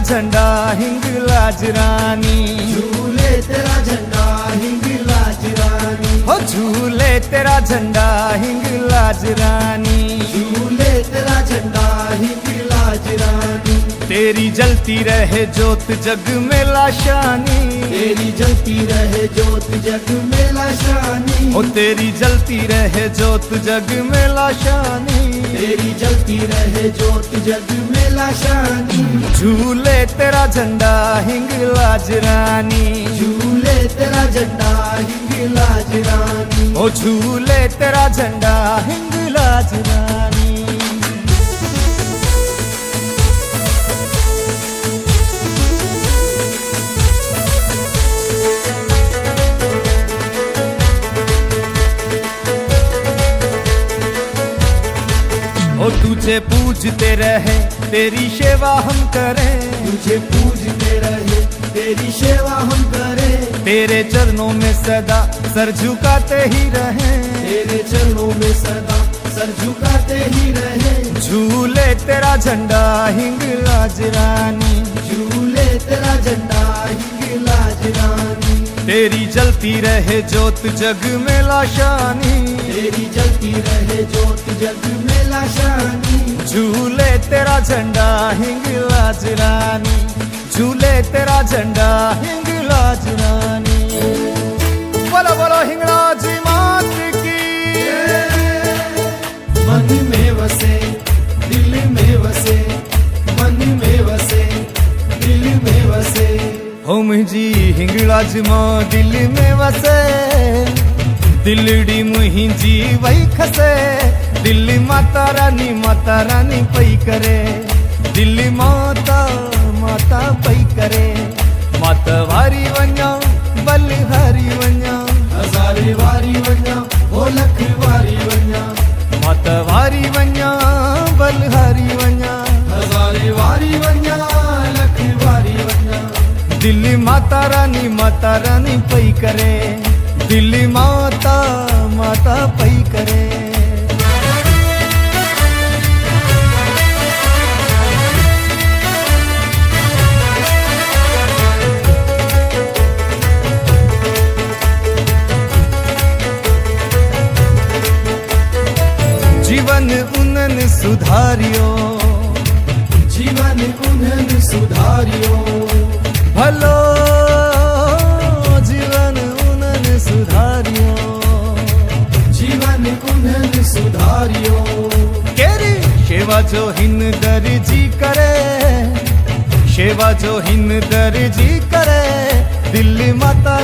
झंडा हिंगलाज रानी, झूले तेरा झंडा हिंगलाज रानी, हो झूले तेरा झंडा हिंगलाज रानी, झूले तेरा झंडा हिंगलाज रानी। तेरी जलती रहे जोत जग में लाशानी, तेरी जलती रहे जोत जग में लाशानी, ओ तेरी जलती रहे जोत जग में लाशानी, तेरी जलती रहे जोत जग में लाशानी। झूले तेरा झंडा हिंगलाज रानी, झूले तेरा झंडा हिंगलाज रानी, ओ झूले तेरा झंडा हिंगलाज रानी। ओ तुझे पूजते रहे तेरी सेवा हम करें, तुझे पूजते रहे तेरी सेवा हम करें, तेरे चरणों में सदा सर झुकाते ही रहें, तेरे चरणों में सदा सर झुकाते ही रहे। झूले तेरा झंडा हिंगलाज रानी, झूले तेरा झंडा हिंगलाज रानी, तेरी जलती रहे जोत जग में लाशानी, तेरी जलती रहे जोत जग में लाशानी। झूले तेरा झंडा हिंगलाज रानी, झूले तेरा झंडा हिंगलाज रानी। बोलो बोलो हिंगलाज मात की। मन में वसे दिल में वसे, मन में वसे दिल में वसे, हो मुझी हिंगलाज मां दिल में वसे, दिलड़ी मुहिंजी वही खसे, दिल्ली माता रानी पई करे, दिल्ली माता माता पई करे। माता वारी वञा बलिहारी वञा, हजारे वारी वञा ओ लख वारी वञा, माता वारी वञा बलिहारी वञा, हजारे वारी वञा लख वारी वञा। दिल्ली माता रानी पई करे, दिल्ली माता माता पई करे। जीवन उन्हन सुधारियो, जीवन उन्हन सुधारियो, भलो जीवन उन्हन सुधारियो, जीवन उन्हन सुधारियो। केरी सेवा जो हिन दर्जी करे, सेवा जो हिन दर्जी करे, दिल्ली माता